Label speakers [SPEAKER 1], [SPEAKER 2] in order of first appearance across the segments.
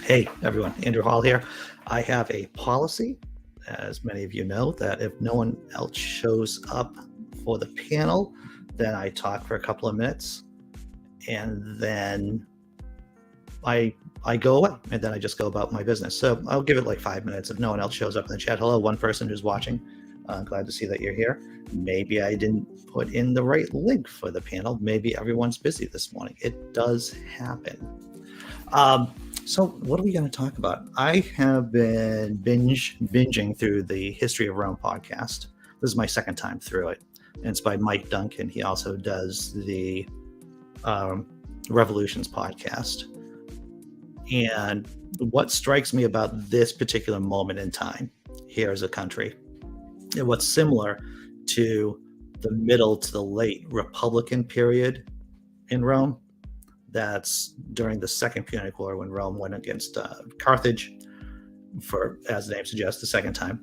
[SPEAKER 1] Hey everyone, Andrew Hall here. I have a policy, as many of you know, that if no one else shows up for the panel, then I talk for a couple of minutes and then I go away and then I just go about my business. So I'll give it like 5 minutes. If no one else shows up in the chat, hello, one person who's watching. Glad to see that you're here. Maybe I didn't put in the right link for the panel. Maybe everyone's busy this morning. It does happen. So what are we going to talk about? I have been binging through the History of Rome podcast. This is my second time through it. And it's by Mike Duncan. He also does the Revolutions podcast. And what strikes me about this particular moment in time here as a country, and what's similar to the middle to the late Republican period in Rome, that's during the Second Punic War when Rome went against Carthage for, as the name suggests, the second time,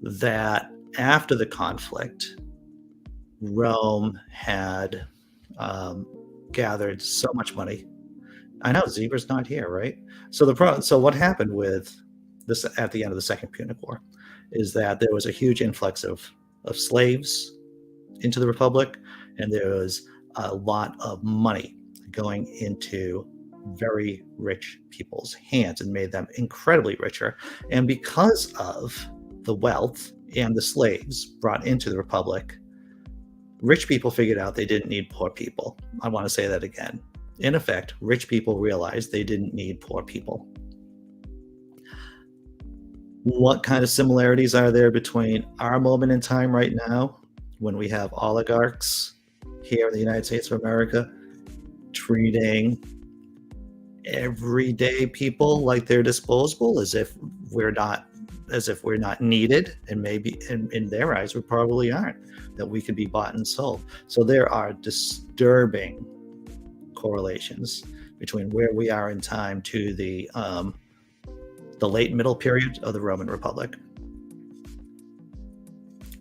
[SPEAKER 1] that after the conflict, Rome had gathered so much money. I know Zebra's not here, right? So what happened with this at the end of the Second Punic War is that there was a huge influx of slaves into the Republic, and there was a lot of money going into very rich people's hands and made them incredibly richer. And because of the wealth and the slaves brought into the Republic, rich people figured out they didn't need poor people. I want to say that again. In effect, rich people realized they didn't need poor people. What kind of similarities are there between our moment in time right now, when we have oligarchs here in the United States of America treating everyday people like they're disposable, as if we're not needed, and maybe in their eyes we probably aren't, that we could be bought and sold. So there are disturbing correlations between where we are in time to the late middle period of the Roman Republic.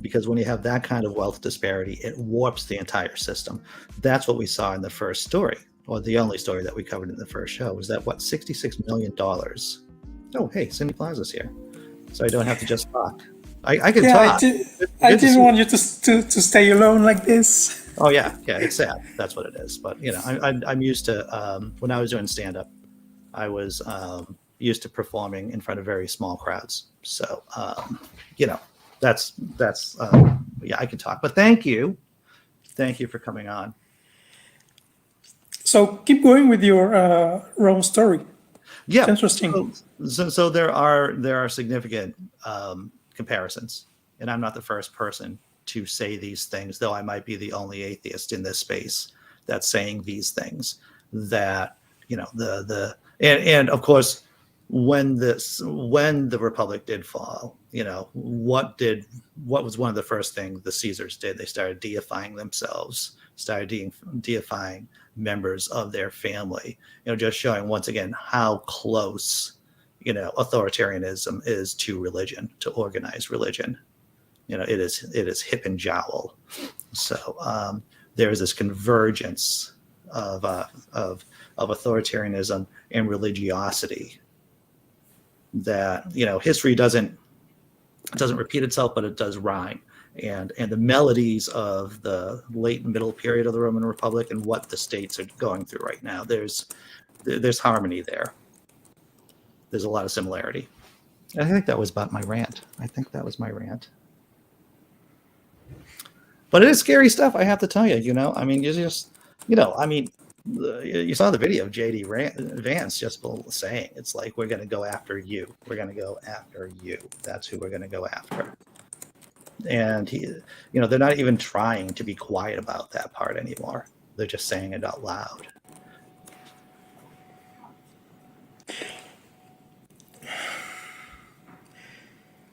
[SPEAKER 1] Because when you have that kind of wealth disparity, it warps the entire system. That's what we saw in the first story, or the only story that we covered in the first show, was that $66 million. Oh, hey, Cindy Plaza's here, so I don't have to just talk. I can talk.
[SPEAKER 2] I didn't want you to stay alone like this.
[SPEAKER 1] Oh yeah, it's sad. That's what it is. But I'm used to when I was doing stand-up, I was used to performing in front of very small crowds. So that's I can talk. But thank you for coming on.
[SPEAKER 2] So keep going with your Rome story.
[SPEAKER 1] Yeah,
[SPEAKER 2] it's interesting.
[SPEAKER 1] So there are significant comparisons, and I'm not the first person to say these things, though I might be the only atheist in this space that's saying these things. That and of course, when the Republic did fall, what was one of the first things the Caesars did? They started deifying themselves, started deifying members of their family, just showing once again how close authoritarianism is to religion, to organized religion. It is hip and jowl. So there is this convergence of authoritarianism and religiosity that history doesn't repeat itself, but it does rhyme. And the melodies of the late and middle period of the Roman Republic and what the states are going through right now, there's harmony there. There's a lot of similarity. I think that was about my rant. But it is scary stuff, I have to tell you. I mean, you just, you saw the video of J.D. Vance just saying, it's like, we're going to go after you. We're going to go after you. That's who we're going to go after. And they're not even trying to be quiet about that part anymore. They're just saying it out loud.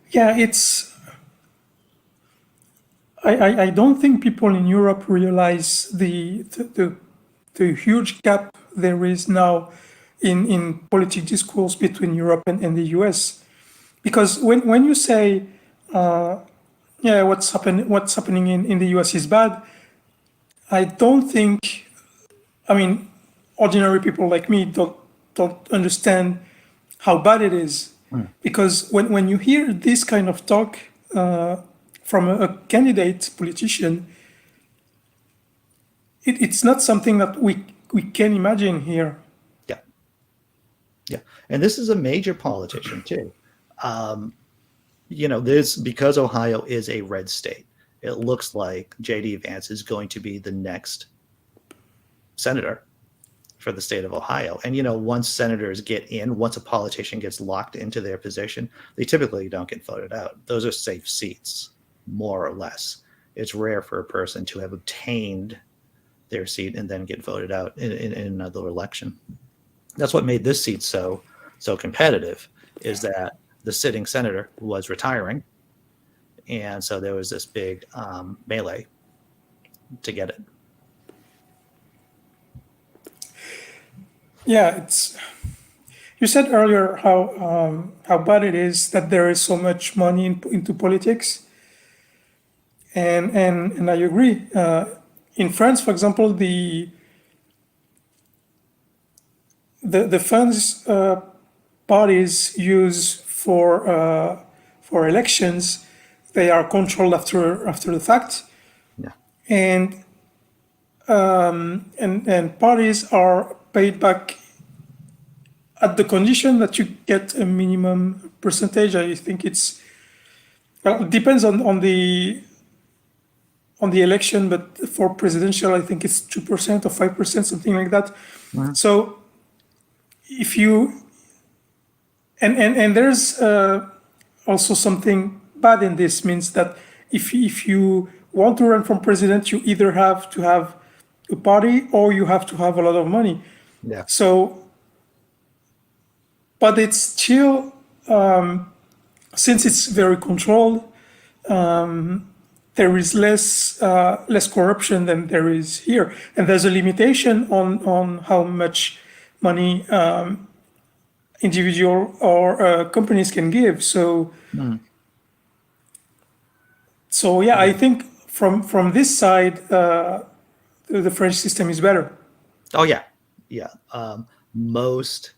[SPEAKER 2] Yeah, I don't think people in Europe realize the huge gap there is now in political discourse between Europe and the US. Because when you say, what's happening in the US is bad, I don't think, ordinary people like me don't understand how bad it is.
[SPEAKER 1] Hmm.
[SPEAKER 2] Because when you hear this kind of talk from a candidate politician, it's not something that we can imagine here.
[SPEAKER 1] Yeah. Yeah. And this is a major politician too. This, because Ohio is a red state, it looks like J.D. Vance is going to be the next senator for the state of Ohio. And, once senators get in, once a politician gets locked into their position, they typically don't get voted out. Those are safe seats, more or less. It's rare for a person to have obtained their seat and then get voted out in another election. That's what made this seat so competitive, is that the sitting senator was retiring. And so there was this big melee to get it.
[SPEAKER 2] Yeah, you said earlier how bad it is that there is so much money into politics, and I agree. In France, for example, the funds parties use for elections, they are controlled after the fact,
[SPEAKER 1] Yeah.
[SPEAKER 2] and parties are paid back at the condition that you get a minimum percentage. I think it depends on the election, but for presidential, I think it's 2% or 5%, something like that.
[SPEAKER 1] Mhm.
[SPEAKER 2] So if you and there's also something bad in this, means that if you want to run for president, you either have to have a party or you have to have a lot of money.
[SPEAKER 1] Yeah.
[SPEAKER 2] So, but it's still, since it's very controlled, there is less corruption than there is here, and there's a limitation on how much money individual or companies can give. So, yeah, I think from this side, the French system is better.
[SPEAKER 1] Oh yeah, yeah. Most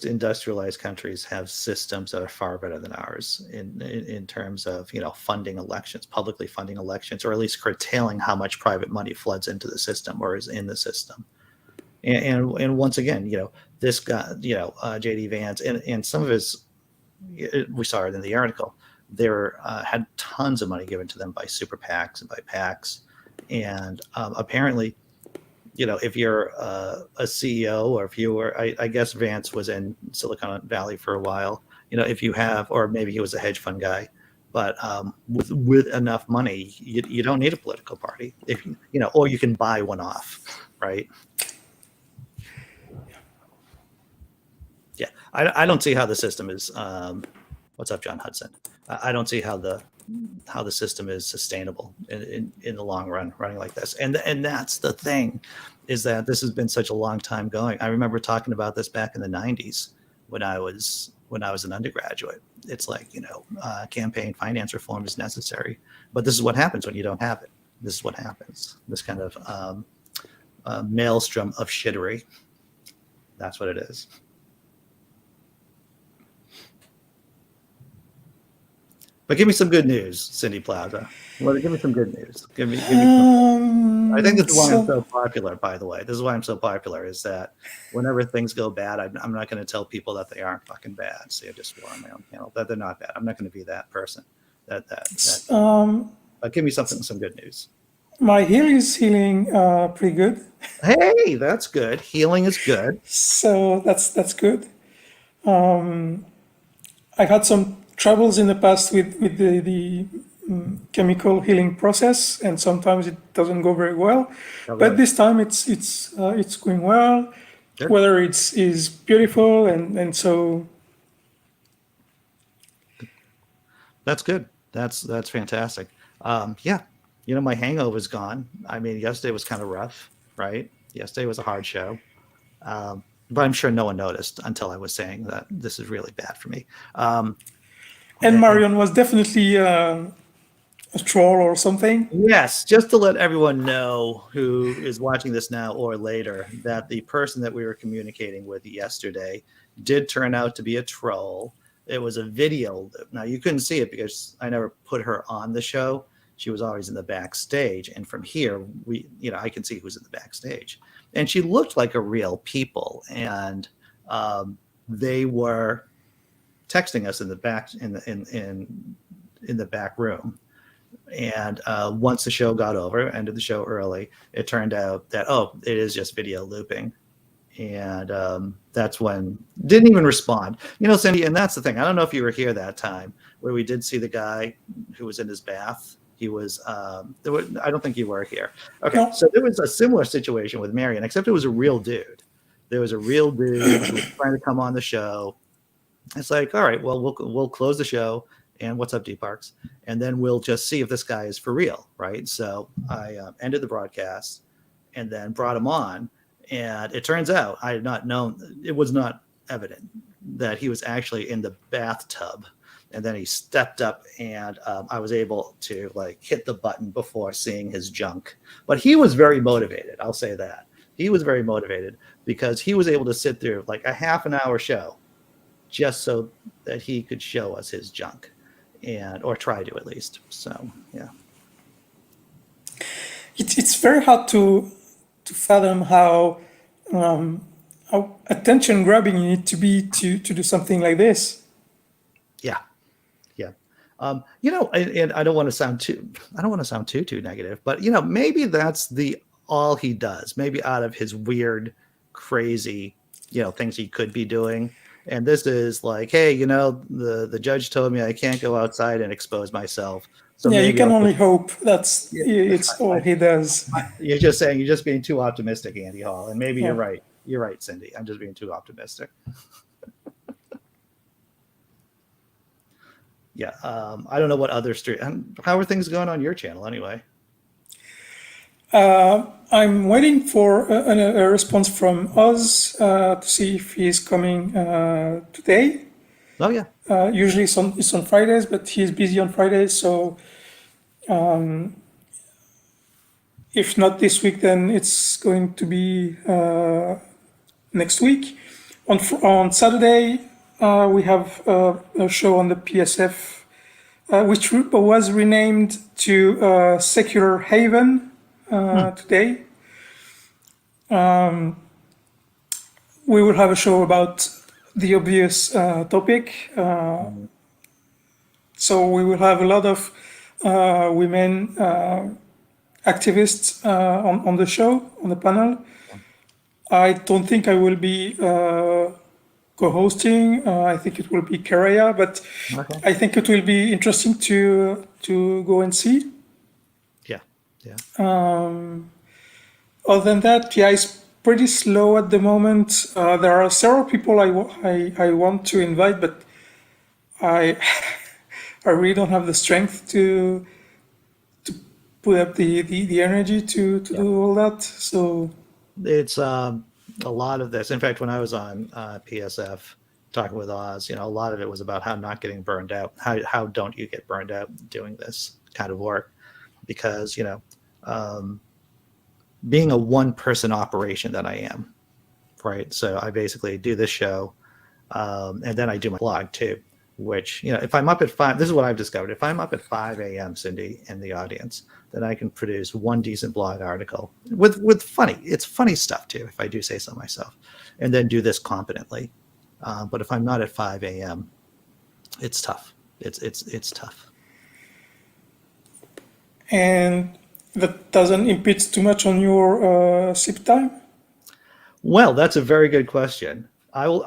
[SPEAKER 1] industrialized countries have systems that are far better than ours in terms of funding elections, publicly funding elections, or at least curtailing how much private money floods into the system or is in the system. And once again, this guy, J.D. Vance, and some of his, we saw it in the article, there had tons of money given to them by super PACs and by PACs, and apparently, if you're a CEO, or if you were, I guess Vance was in Silicon Valley for a while, if you have, or maybe he was a hedge fund guy, but with enough money, you don't need a political party, or you can buy one off, right? Yeah, I don't see how the system is. What's up, John Hudson? I don't see how the system is sustainable in the long run, running like this. And that's the thing, is that this has been such a long time going. I remember talking about this back in the 90s when I was an undergraduate. It's like, campaign finance reform is necessary, but this is what happens when you don't have it. This is what happens. This kind of maelstrom of shittery. That's what it is. But give me some good news, Cindy Plaza. Well, give me some good news. Give me some. I think this is why I'm so popular, by the way. This is why I'm so popular, is that whenever things go bad, I'm not going to tell people that they aren't fucking bad. See, I just swore on my own channel that they're not bad. I'm not going to be that person. But give me some good news.
[SPEAKER 2] My heel is healing pretty good.
[SPEAKER 1] Hey, that's good. Healing is good.
[SPEAKER 2] So that's good. I had some troubles in the past with the chemical healing process, and sometimes it doesn't go very well.
[SPEAKER 1] Oh,
[SPEAKER 2] but
[SPEAKER 1] really?
[SPEAKER 2] this time it's going well.
[SPEAKER 1] Good.
[SPEAKER 2] Weather is beautiful, and so
[SPEAKER 1] that's good. That's fantastic. Yeah, my hangover's gone. I mean, yesterday was kind of rough, right? Yesterday was a hard show. But I'm sure no one noticed until I was saying that this is really bad for me.
[SPEAKER 2] and Marion was definitely a troll or something?
[SPEAKER 1] Yes, just to let everyone know who is watching this now or later that the person that we were communicating with yesterday did turn out to be a troll. It was a video. Now, you couldn't see it because I never put her on the show. She was always in the backstage. And from here, I can see who's in the backstage. And she looked like a real people. And they were texting us in the back in the back room. And once the show got over, ended the show early, it turned out that, it is just video looping. And that's when didn't even respond. Cindy, and that's the thing. I don't know if you were here that time where we did see the guy who was in his bath. He was, I don't think you were here. Okay, no. So there was a similar situation with Marion, except it was a real dude. There was a real dude who was trying to come on the show. It's like, all right, well, we'll close the show. And what's up, D Parks? And then we'll just see if this guy is for real, right? So I ended the broadcast and then brought him on. And it turns out I had not known, it was not evident that he was actually in the bathtub. And then he stepped up and I was able to hit the button before seeing his junk. But he was very motivated. I'll say that. He was very motivated because he was able to sit through a half an hour show just so that he could show us his junk. Or try to, at least. So yeah,
[SPEAKER 2] it's very hard to fathom how attention grabbing you need to be to do something like this.
[SPEAKER 1] Yeah. And I don't want to sound too negative, but maybe that's all he does. Maybe out of his weird, crazy, things he could be doing. And this is hey, the judge told me I can't go outside and expose myself. So
[SPEAKER 2] yeah, you can only hope it's all he does.
[SPEAKER 1] You're just being too optimistic, Andy Hall. And maybe you're right. You're right, Cindy. I'm just being too optimistic. Yeah. I don't know what other how are things going on your channel anyway?
[SPEAKER 2] I'm waiting for a response from Oz to see if he's coming today.
[SPEAKER 1] Oh, yeah.
[SPEAKER 2] Usually it's on Fridays, but he's busy on Fridays. So if not this week, then it's going to be next week. On Saturday, we have a show on the PSF, which was renamed to Secular Haven. Today, we will have a show about the obvious topic. So we will have a lot of women activists on the show, on the panel. I don't think I will be co-hosting. I think it will be Karaya, but okay. I think it will be interesting to go and see.
[SPEAKER 1] Yeah.
[SPEAKER 2] Other than that, it's pretty slow at the moment. There are several people I want to invite, but I really don't have the strength to put up the energy to do all that. So
[SPEAKER 1] it's a lot of this. In fact, when I was on PSF talking with Oz, a lot of it was about how not getting burned out. How don't you get burned out doing this kind of work? Because being a one-person operation that I am, right? So I basically do this show, and then I do my blog too. Which if I'm up at 5, this is what I've discovered. If I'm up at 5 a.m., Cindy, in the audience, then I can produce one decent blog article with funny stuff too, if I do say so myself, and then do this competently. But if I'm not at 5 a.m., it's tough. It's tough.
[SPEAKER 2] And that doesn't impede too much on your sleep time?
[SPEAKER 1] Well, that's a very good question. I'm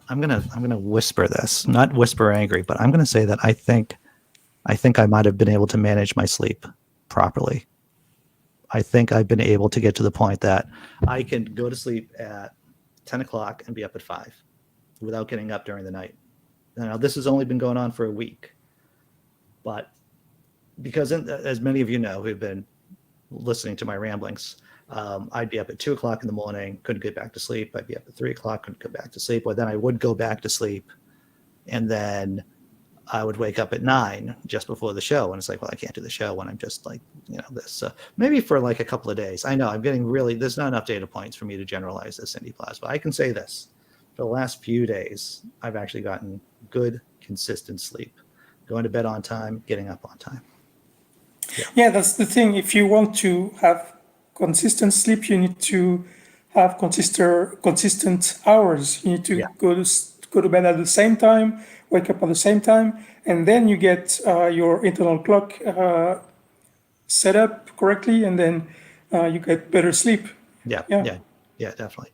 [SPEAKER 1] gonna whisper this, not whisper angry, but I'm gonna say that I think I might have been able to manage my sleep properly. I think I've been able to get to the point that I can go to sleep at 10 o'clock and be up at 5 without getting up during the night. Now, this has only been going on for a week, but because as many of you know who've been listening to my ramblings, I'd be up at 2 o'clock in the morning, couldn't get back to sleep. I'd be up at 3 o'clock, couldn't go back to sleep. Or then I would go back to sleep, and then I would wake up at 9 just before the show, and it's like, well, I can't do the show when I'm just like, this. So maybe for like a couple of days. I know I'm getting really, there's not enough data points for me to generalize this, Cindy Plasma. I can say this. For the last few days, I've actually gotten good, consistent sleep. Going to bed on time, getting up on time.
[SPEAKER 2] Yeah, that's the thing. If you want to have consistent sleep, you need to have consistent hours. You need to go to bed at the same time, wake up at the same time, and then you get your internal clock set up correctly, and then you get better sleep.
[SPEAKER 1] Yeah, definitely.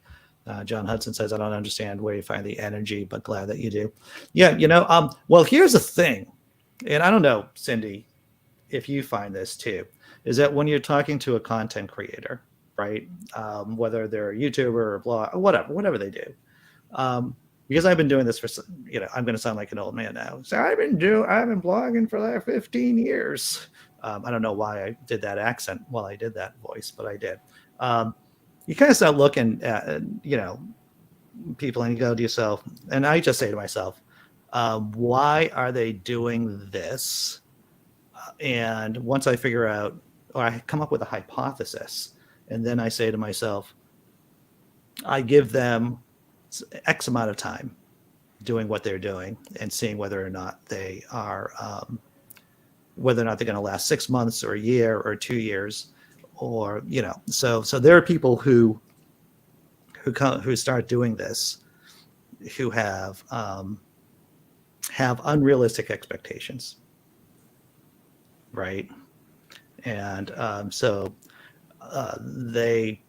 [SPEAKER 1] John Hudson says, I don't understand where you find the energy, but glad that you do. Yeah, well, here's the thing, and I don't know, Cindy, if you find this too, is that when you're talking to a content creator, right, whether they're a YouTuber or a blog, or whatever they do, because I've been doing this for, I'm going to sound like an old man now. So I've been blogging for like 15 years. I don't know why I did that accent while I did that voice, but I did. You kind of start looking at, people and you go to yourself, and I just say to myself, why are they doing this? And once I figure out, or I come up with a hypothesis, and then I say to myself, I give them X amount of time doing what they're doing and seeing whether or not they are, whether or not they're going to last 6 months or a year or 2 years, or so there are people who start doing this who have unrealistic expectations, right? And so they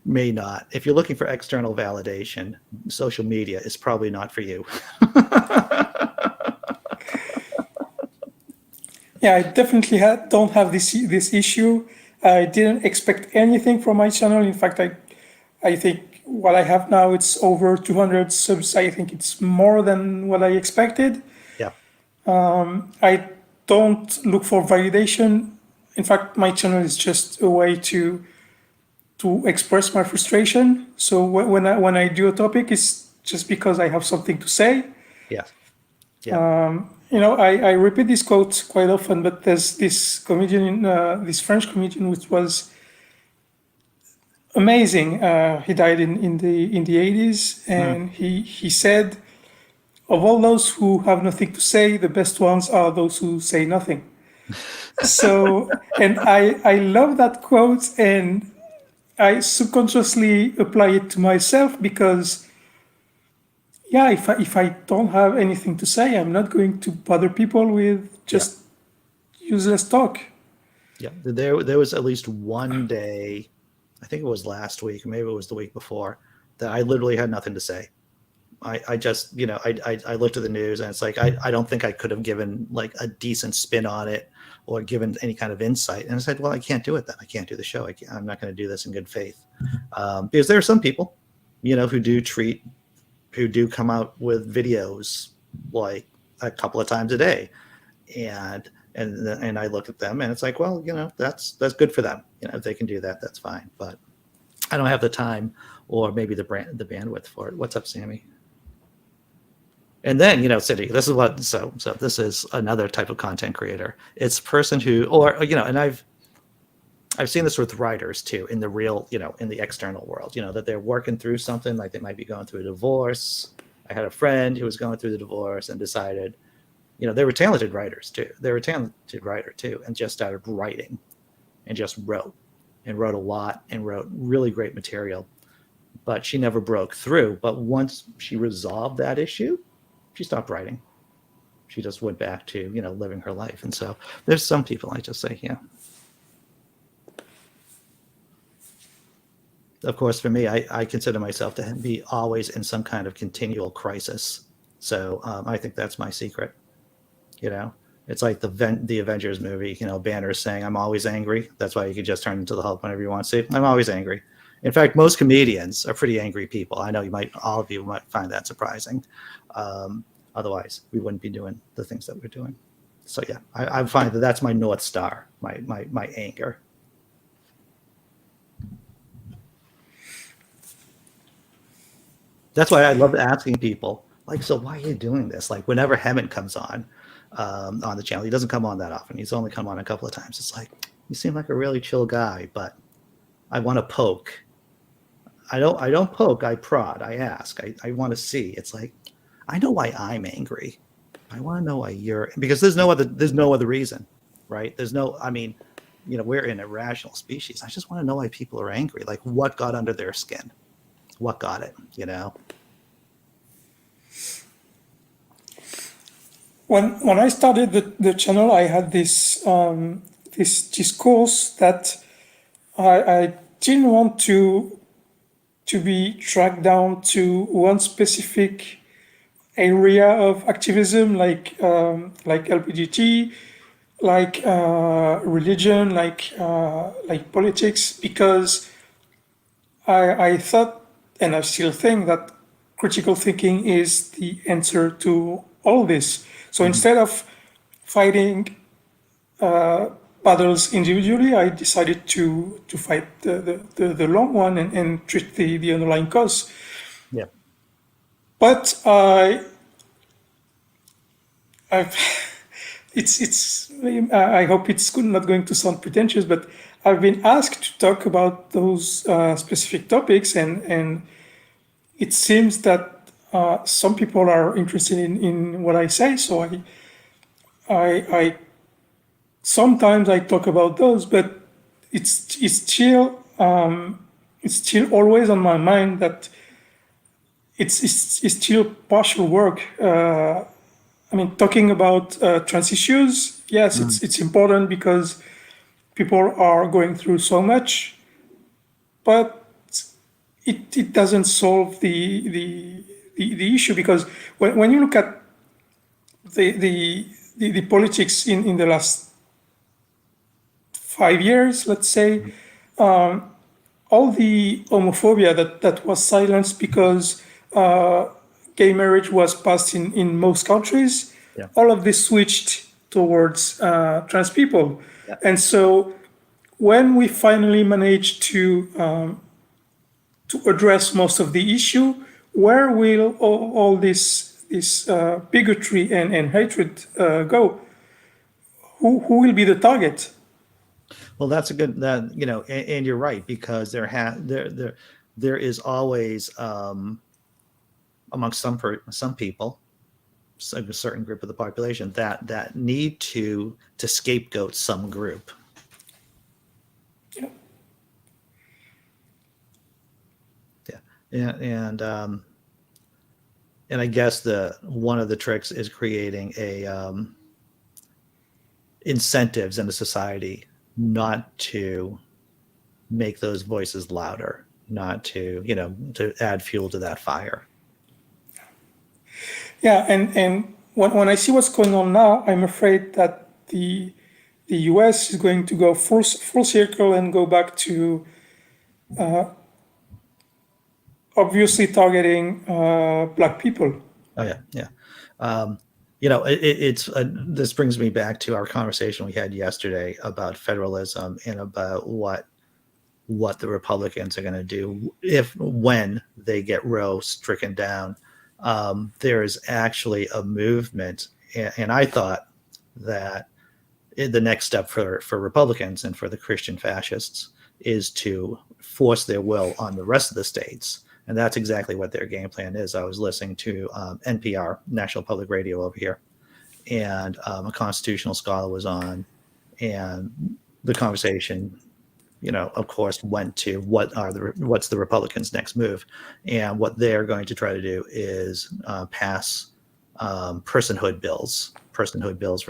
[SPEAKER 1] may not. If you're looking for external validation, social media is probably not for you.
[SPEAKER 2] Yeah, I definitely don't have this issue. I didn't expect anything from my channel. In fact, I think what I have now, it's over 200 subs. I think it's more than what I expected.
[SPEAKER 1] Yeah.
[SPEAKER 2] I don't look for validation. In fact, my channel is just a way to express my frustration. So when I do a topic, it's just because I have something to say.
[SPEAKER 1] Yeah.
[SPEAKER 2] I repeat this quote quite often, but there's this comedian, this French comedian, which was amazing. He died in the 80s, and he said, of all those who have nothing to say, the best ones are those who say nothing. So, and I love that quote, and I subconsciously apply it to myself because, yeah, if I don't have anything to say, I'm not going to bother people with just useless talk.
[SPEAKER 1] Yeah, there was at least one day, I think it was last week, maybe it was the week before, that I literally had nothing to say. I just, I looked at the news, and it's like, I don't think I could have given like a decent spin on it or given any kind of insight. And I said, well, I can't do it then. I can't do the show. I'm not going to do this in good faith. Because there are some people, who do come out with videos like a couple of times a day. And I look at them, and it's like, well, that's good for them. If they can do that, that's fine. But I don't have the time or maybe the bandwidth for it. What's up, Sammy? And then, Cindy, this is what, so this is another type of content creator. It's a person who, and I've seen this with writers too, in the real, in the external world, that they're working through something, like they might be going through a divorce. I had a friend who was going through the divorce and decided, they were talented writers too. They were a talented writer too, and just started writing and just wrote a lot and wrote really great material, but she never broke through. But once she resolved that issue, she stopped writing. She just went back to, living her life. And so there's some people I just say, yeah. Of course, for me, I consider myself to be always in some kind of continual crisis. So I think that's my secret. It's like the Avengers movie, Banner saying, I'm always angry. That's why you can just turn into the Hulk whenever you want to. I'm always angry. In fact, most comedians are pretty angry people. I know all of you might find that surprising. Otherwise, we wouldn't be doing the things that we're doing. So yeah, I find that that's my North Star, my anger. That's why I love asking people, like, so why are you doing this? Like, whenever Hemant comes on, on the channel. He doesn't come on that often. He's only come on a couple of times. It's like, you seem like a really chill guy, but I want to poke. I don't poke. I prod. I ask. I want to see. It's like, I know why I'm angry. I want to know why you're, because there's no other reason, right? I mean, we're an irrational species. I just want to know why people are angry. Like, what got under their skin? What got it?
[SPEAKER 2] When I started the channel, I had this discourse that I didn't want to be tracked down to one specific area of activism, like LGBT, like religion, like politics, because I thought, and I still think, that critical thinking is the answer to all this. So instead of fighting battles individually, I decided to fight the long one and treat the underlying cause.
[SPEAKER 1] Yeah.
[SPEAKER 2] But I hope it's not going to sound pretentious, but I've been asked to talk about those specific topics, and it seems that some people are interested in what I say. So I sometimes I talk about those, but it's still always on my mind that it's still partial work. I mean, talking about trans issues, yes, it's important because people are going through so much, but it doesn't solve the issue, because when you look at the politics in the last 5 years, let's say, all the homophobia that was silenced because gay marriage was passed in most countries,
[SPEAKER 1] Yeah.
[SPEAKER 2] all of this switched towards trans people.
[SPEAKER 1] Yeah.
[SPEAKER 2] And so when we finally managed to address most of the issue, where will all this bigotry and hatred go? Who will be the target?
[SPEAKER 1] Well, that's a good, and you're right, because there is always amongst some people, a certain group of the population that need to scapegoat some group.
[SPEAKER 2] Yeah.
[SPEAKER 1] Yeah, and I guess one of the tricks is creating incentives in the society not to make those voices louder, not to to add fuel to that fire.
[SPEAKER 2] Yeah, and when I see what's going on now, I'm afraid that the US is going to go full circle and go back to obviously targeting Black people.
[SPEAKER 1] Oh yeah. It's this brings me back to our conversation we had yesterday about federalism and about what the Republicans are going to do when they get Roe stricken down. There is actually a movement, and I thought that the next step for Republicans and for the Christian fascists is to force their will on the rest of the states. And that's exactly what their game plan is. I was listening to NPR, National Public Radio over here, and a constitutional scholar was on, and the conversation, of course, went to what's the Republicans' next move, and what they're going to try to do is pass personhood bills for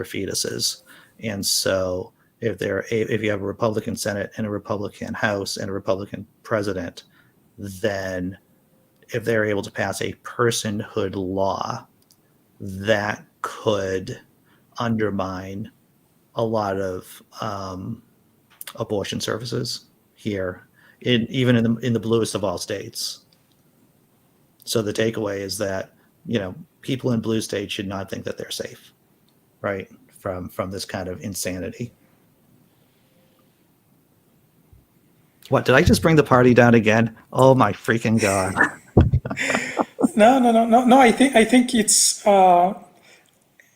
[SPEAKER 1] fetuses. And so if you have a Republican Senate and a Republican House and a Republican president, then if they're able to pass a personhood law, that could undermine a lot of abortion services here, even in the bluest of all states. So the takeaway is that people in blue states should not think that they're safe, right, from this kind of insanity. What, did I just bring the party down again? Oh my freaking God.
[SPEAKER 2] No. I think it's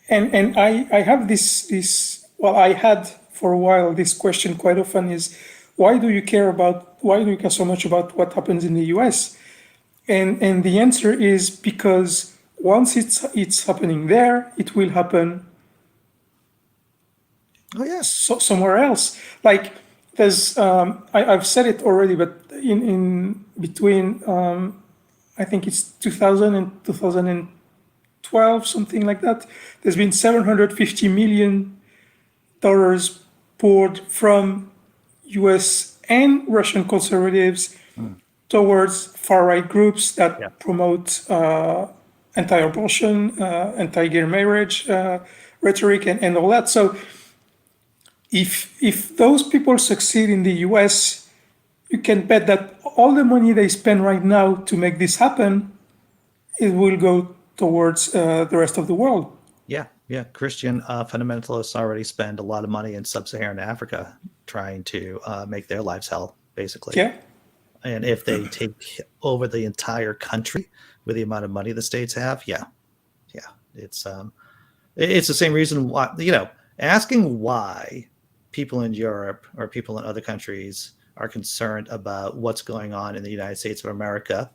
[SPEAKER 2] And I have this well, I had for a while this question quite often is why do you care so much about what happens in the US? And the answer is because once it's happening there, it will happen
[SPEAKER 1] Oh yeah.
[SPEAKER 2] somewhere else. Like there's I've said it already, but in between I think it's 2000 and 2012, something like that, there's been $750 million poured from US and Russian conservatives
[SPEAKER 1] Mm.
[SPEAKER 2] towards far-right groups
[SPEAKER 1] Yeah.
[SPEAKER 2] that promote anti-abortion, anti-gay marriage rhetoric, and all that. So if those people succeed in the US, you can bet that all the money they spend right now to make this happen, it will go towards the rest of the world.
[SPEAKER 1] Yeah, yeah. Christian fundamentalists already spend a lot of money in sub-Saharan Africa trying to make their lives hell, basically.
[SPEAKER 2] Yeah.
[SPEAKER 1] And if they take over the entire country with the amount of money the states have, yeah, it's the same reason why, asking why people in Europe or people in other countries are concerned about what's going on in the United States of America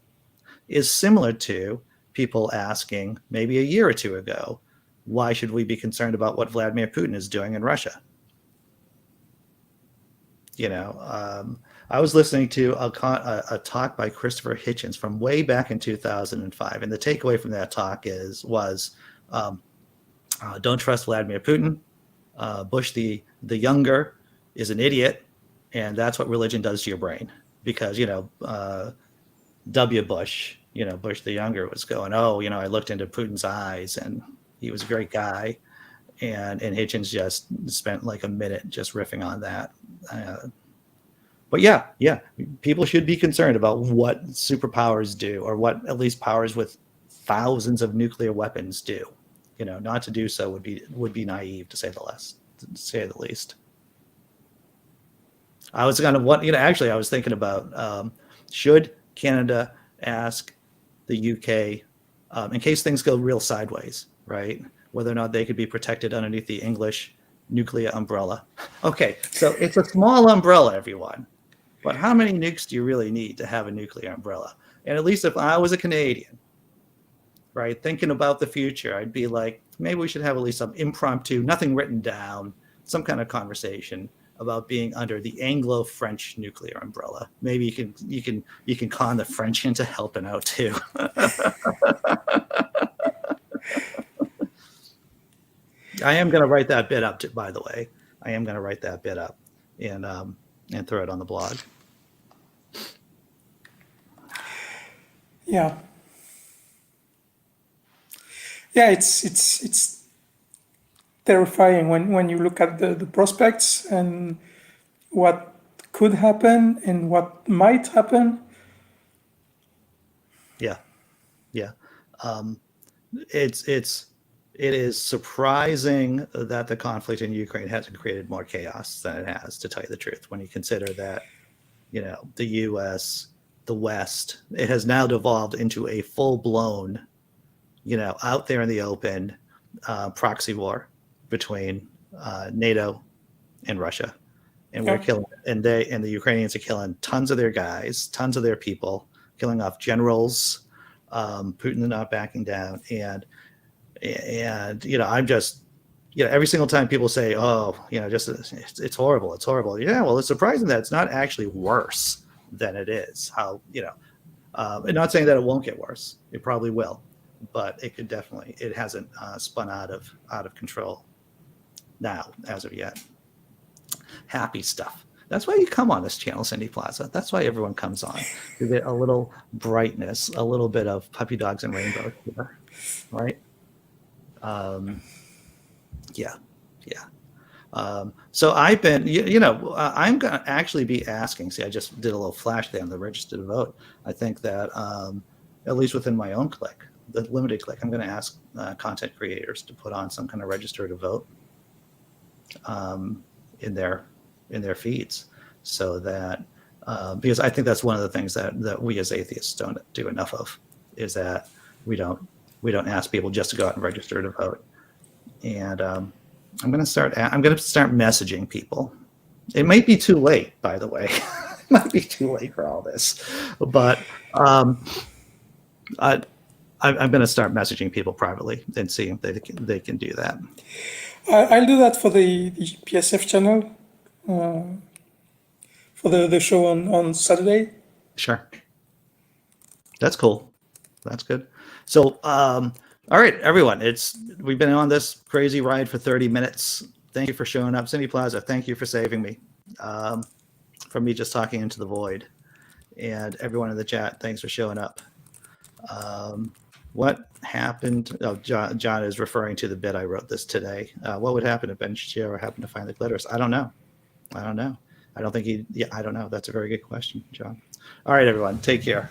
[SPEAKER 1] is similar to people asking maybe a year or two ago, why should we be concerned about what Vladimir Putin is doing in Russia? I was listening to a talk by Christopher Hitchens from way back in 2005, and the takeaway from that talk was don't trust Vladimir Putin. Bush the younger is an idiot, and that's what religion does to your brain. Because W. Bush, Bush the younger was going, I looked into Putin's eyes, and he was a great guy, and Hitchens just spent like a minute just riffing on that. But yeah, people should be concerned about what superpowers do, or what at least powers with thousands of nuclear weapons do. Not to do so would be naive, to say the least. I was actually I was thinking about should Canada ask the UK in case things go real sideways, right? Whether or not they could be protected underneath the English nuclear umbrella. Okay, so it's a small umbrella, everyone. But how many nukes do you really need to have a nuclear umbrella? And at least if I was a Canadian, right, thinking about the future, I'd be like, maybe we should have at least some impromptu, nothing written down, some kind of conversation about being under the Anglo-French nuclear umbrella. Maybe you can con the French into helping out too. I am going to write that bit up, by the way. I am going to write that bit up and throw it on the blog.
[SPEAKER 2] Yeah. Yeah, it's terrifying when you look at the prospects and what could happen and what might happen.
[SPEAKER 1] Yeah. It is surprising that the conflict in Ukraine hasn't created more chaos than it has, to tell you the truth, when you consider that, the US, the West, it has now devolved into a full-blown, out there in the open proxy war between NATO and Russia. And we're killing, and the Ukrainians are killing tons of their guys, tons of their people, killing off generals. Putin is not backing down. And I'm just, every single time people say, it's horrible, it's horrible. Yeah, well, it's surprising that it's not actually worse than it is. And not saying that it won't get worse. It probably will, but it hasn't spun out of control now as of yet. Happy stuff. That's why you come on this channel, Cindy Plaza. That's why everyone comes on, to get a little brightness, a little bit of puppy dogs and rainbows here, right? So I've been, I'm going to actually be asking, see, I just did a little flash there on the register to vote. I think that at least within my own clique, the limited clique, I'm going to ask content creators to put on some kind of register to vote in their feeds, so that because I think that's one of the things that we as atheists don't do enough of, is that we don't ask people just to go out and register to vote. and I'm going to start messaging people. It might be too late, by the way. It might be too late for all this, but I'm going to start messaging people privately and see if they can do that.
[SPEAKER 2] I'll do that for the PSF channel, for the show on Saturday.
[SPEAKER 1] Sure. That's cool. That's good. So, all right, everyone, we've been on this crazy ride for 30 minutes. Thank you for showing up. Cindy Plaza, thank you for saving me from me just talking into the void. And everyone in the chat, thanks for showing up. What happened? Oh, John is referring to the bit I wrote this today. What would happen if Ben Shapiro happened to find the clitoris? I don't know. I don't think I don't know. That's a very good question, John. All right, everyone, take care.